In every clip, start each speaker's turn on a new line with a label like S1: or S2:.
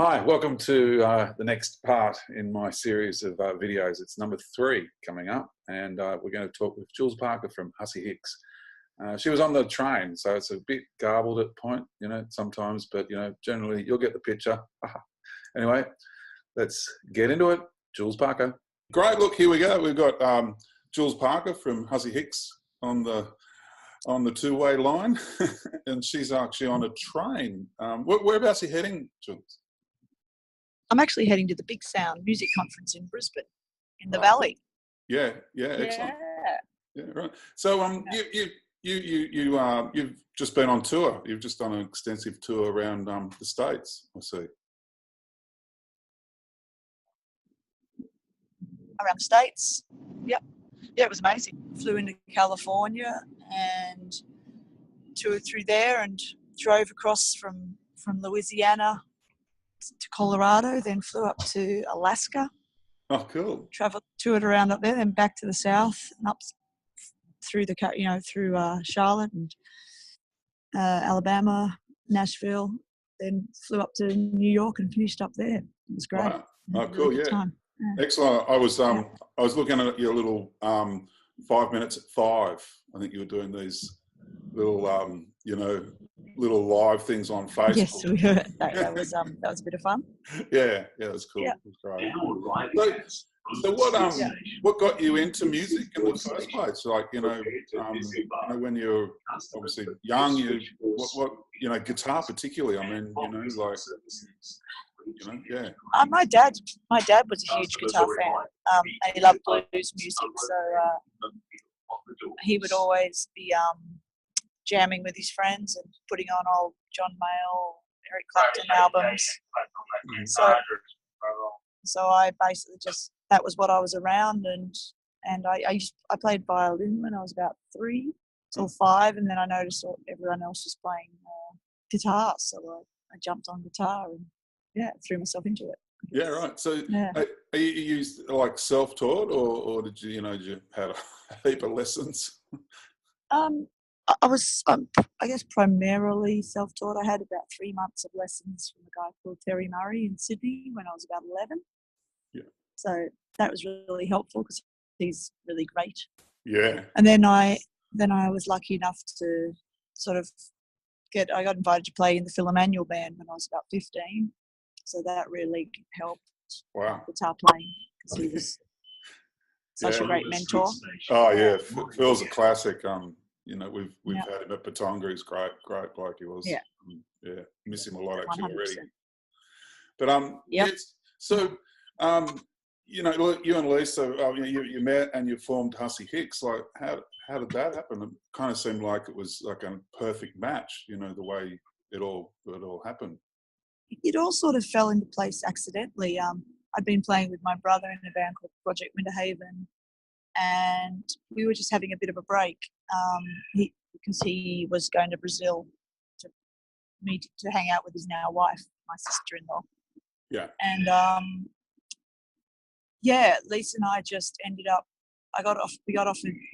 S1: Hi, welcome to the next part in my series of videos. It's number 3 coming up, and we're going to talk with Julz Parker from Hussy Hicks. She was on the train, so it's a bit garbled at point, sometimes, but generally you'll get the picture. Anyway, let's get into it. Julz Parker. Great, look, here we go. We've got Julz Parker from Hussy Hicks on the two-way line, and she's actually on a train. Whereabouts are you heading, Julz?
S2: I'm actually heading to the Big Sound Music Conference in Brisbane, in the Valley.
S1: Yeah, excellent. Yeah, right. So, you've just been on tour. You've just done an extensive tour around the States, I see.
S2: Around the States, yep. Yeah, it was amazing. Flew into California and toured through there, and drove across from Louisiana to Colorado, then flew up to Alaska.
S1: Oh, cool.
S2: Toured around up there, then back to the south and up through through Charlotte and Alabama, Nashville, then flew up to New York and finished up there. It was great.
S1: Wow. Oh, cool.
S2: Really
S1: Yeah. Excellent. I was looking at your little 5 minutes at 5. I think you were doing these little little live things on Facebook.
S2: Yes, we were. That was a bit of fun.
S1: Yeah, it was cool. Yeah. It was great. So what got you into music in the first place? Like, when you're obviously young, what guitar particularly. I mean, yeah.
S2: My dad was a huge guitar fan. And he loved blues music, so he would always be jamming with his friends and putting on old John Mayall, Eric Clapton albums. So I basically that was what I was around, and I played violin when I was about 3 till 5, and then I noticed everyone else was playing guitar, so I jumped on guitar and threw myself into it.
S1: Yeah, right. So are you like self-taught, or did you had a heap of lessons?
S2: I was, I guess, primarily self-taught. I had about 3 months of lessons from a guy called Terry Murray in Sydney when I was about 11.
S1: Yeah.
S2: So that was really helpful because he's really great.
S1: Yeah.
S2: And then I was lucky enough to sort of I got invited to play in the Phil Emanuel band when I was about 15. So that really helped.
S1: Wow.
S2: Guitar playing, because he was such a great mentor.
S1: Oh yeah, Phil's a classic. We've had him at Patonga. He's great bloke he was.
S2: Yeah.
S1: Miss him a lot actually
S2: 100%.
S1: already. But yes. So you and Lisa, you met and you formed Hussy Hicks. Like, how did that happen? It kind of seemed like it was like a perfect match. The way it all happened.
S2: It all sort of fell into place accidentally. I'd been playing with my brother in a band called Project Winterhaven, and we were just having a bit of a break because he was going to Brazil to hang out with his now wife, my sister-in-law.
S1: Yeah.
S2: And Lisa and I just ended up.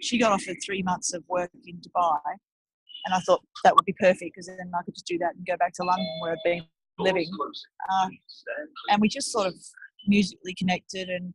S2: She got offered 3 months of work in Dubai, and I thought that would be perfect because then I could just do that and go back to London where I'd been living. And we just sort of musically connected, and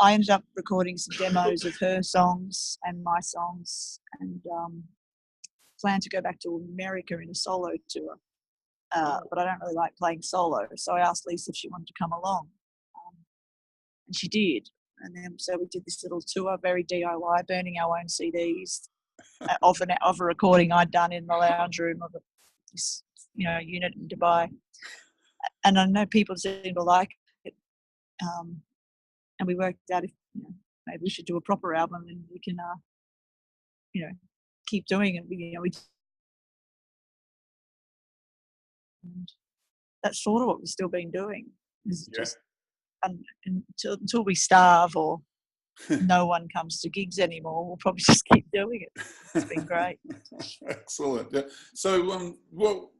S2: I ended up recording some demos of her songs and my songs, and planned to go back to America in a solo tour. But I don't really like playing solo, so I asked Lisa if she wanted to come along, and she did. And then so we did this little tour, very DIY, burning our own CDs of a recording I'd done in the lounge room of this unit in Dubai. And I know people seem to like it, and we worked out if maybe we should do a proper album and we can keep doing it. And that's sort of what we've still been doing. Is just until we starve or no one comes to gigs anymore, we'll probably just keep doing it. It's been great.
S1: Excellent. Yeah. So,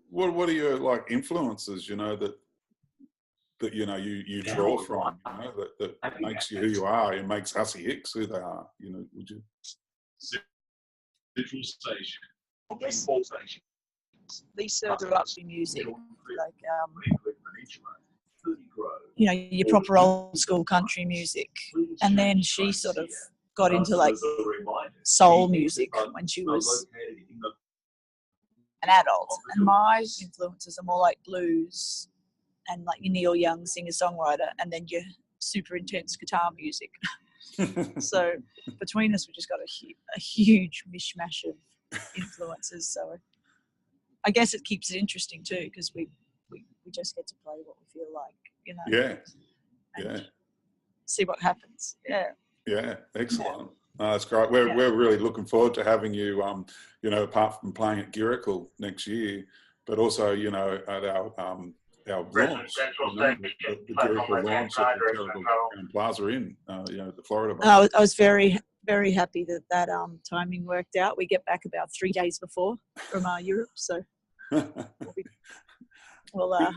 S1: what are your influences? That you draw from. That makes you who you are. It makes Hussy Hicks who they are. Would you?
S3: Central Station.
S2: I guess Lisa grew up in music, like you know, your proper old school country music, and then she sort of got into like soul music when she was an adult. And my influences are more like blues and like your Neil Young singer-songwriter, and then your super intense guitar music. So between us, we just got a huge mishmash of influences. So I guess it keeps it interesting too, because we just get to play what we feel like, you know.
S1: Yeah.
S2: And see what happens. Yeah.
S1: Yeah. Excellent. No, that's great. We're really looking forward to having you. You know, apart from playing at Giracle next year, but also, you know, at our launch, you know, the Giracle launch at the Terrible Plaza Inn, you know, the Florida bar.
S2: I was very, very happy that timing worked out. We get back about 3 days before from Europe, so we'll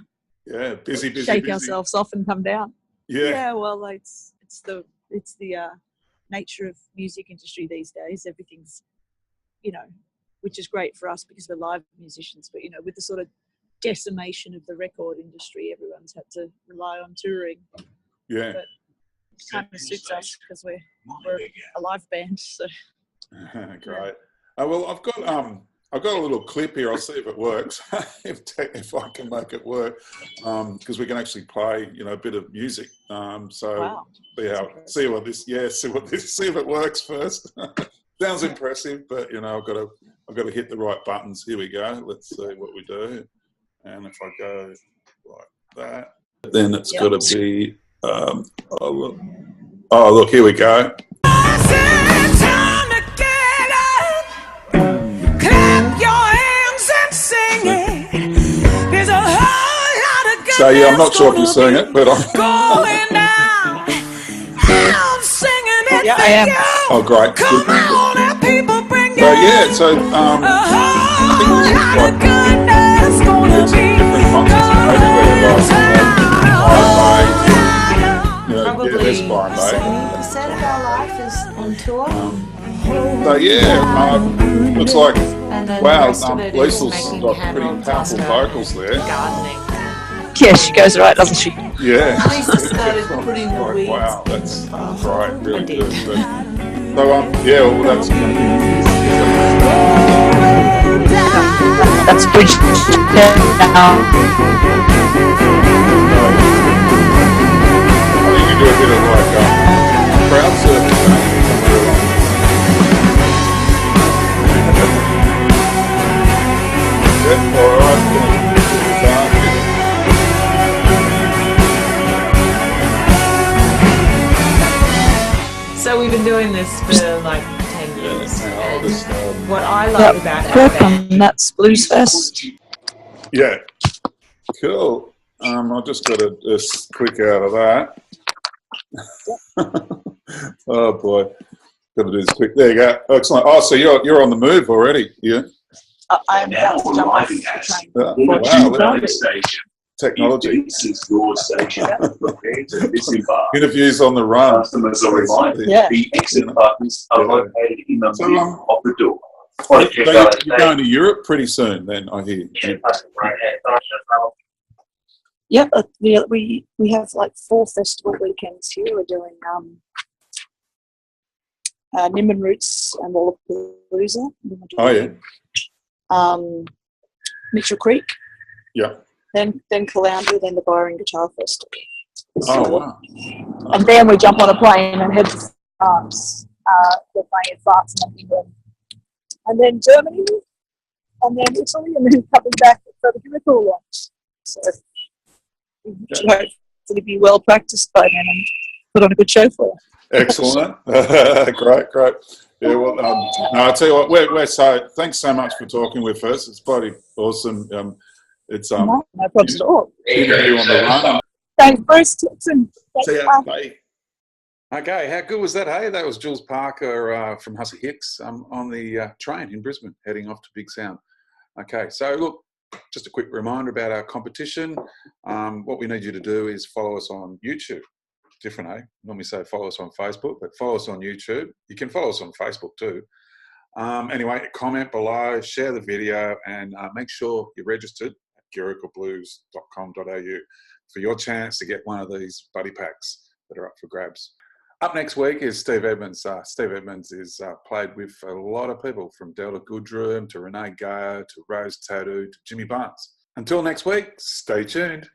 S2: shake ourselves off and come down. Yeah. Well, it's the nature of music industry these days. Everything's, you know, which is great for us because we're live musicians, but you know, with the sort of decimation of the record industry, everyone's had to rely on touring.
S1: Yeah.
S2: But it kind of suits us because we're a live band. So
S1: great. Well, I've got a little clip here. I'll see if it works. if I can make it work, because we can actually play, you know, a bit of music. So
S2: wow.
S1: See if it works first. Sounds impressive, but you know, I've got to hit the right buttons. Here we go. Let's see what we do. And if I go like that, then it's got to be. Look, here we go. So yeah, I'm not sure if you're seeing it, but I'm
S3: going down. I'm singing it.
S2: Yeah, I am.
S1: Oh, great.
S3: Come on, now, people, bring
S1: So yeah, so I think it's
S3: goodness gonna be
S1: different concerts maybe where
S4: Probably
S1: this far, mate.
S4: 70% of our life is on tour.
S1: So yeah, looks like
S4: And then the
S1: wow,
S4: rest of it is
S1: Liesel's
S4: making
S1: got
S4: candles,
S1: pretty powerful
S4: pasta,
S1: vocals there.
S4: gardening.
S2: Yeah, she goes right, doesn't she?
S1: Yeah.
S4: Lisa started putting the weeds.
S1: Wow, that's right, really
S4: I did.
S1: good. But, so yeah, well that's going to be.
S2: That's bridge down.
S1: I think you do a bit of like crowd surfing. Yep, all right.
S4: So we've been doing this for like 10 years. And what I
S2: Yep.
S4: love about our
S2: Yep,
S4: band,
S2: and that's Brisvegas.
S1: Yeah, cool. I just got a click out of that. Oh boy, got to do this quick. There you go. Excellent. Oh, so you're on the move already? Yeah.
S2: I'm about to jump off the train.
S1: Wow, technology. Interviews on the run.
S5: Customers are reminded
S2: Yeah.
S5: the exit buttons are located in the
S1: So,
S5: middle of the door.
S1: So you're going to Europe pretty soon, then I hear.
S2: Yep, we have like 4 festival weekends here. We're doing Nimbin Roots and Wallapalooza.
S1: Oh yeah.
S2: Mitchell Creek.
S1: Yeah.
S2: Then Caloundra, then the Byron Guitar Festival.
S1: Oh wow.
S2: And then we jump on a plane and head to France. We're playing in France and England. And then Germany, and then Italy, and then coming back for the Giracle launch. So we should hopefully be well practiced by then and put on a good show for you.
S1: Excellent. Great. Yeah, well, no, I'll tell you what, we're so, thanks so much for talking with us. It's bloody awesome. It's
S2: No problems at all.
S1: interview on the run.
S2: Thanks, Bruce. Tipson.
S1: See ya. Bye. Okay, how good was that, hey? That was Julz Parker from Hussy Hicks on the train in Brisbane, heading off to Big Sound. Okay, so look, just a quick reminder about our competition. What we need you to do is follow us on YouTube. Different, eh? Normally say follow us on Facebook, but follow us on YouTube. You can follow us on Facebook too. Anyway, comment below, share the video, and make sure you're registered at gurukablues.com.au for your chance to get one of these buddy packs that are up for grabs. Up next week is Steve Edmonds. Steve Edmonds is played with a lot of people, from Delta Goodrum to Renee Gayo to Rose Tattoo to Jimmy Barnes. Until next week, stay tuned.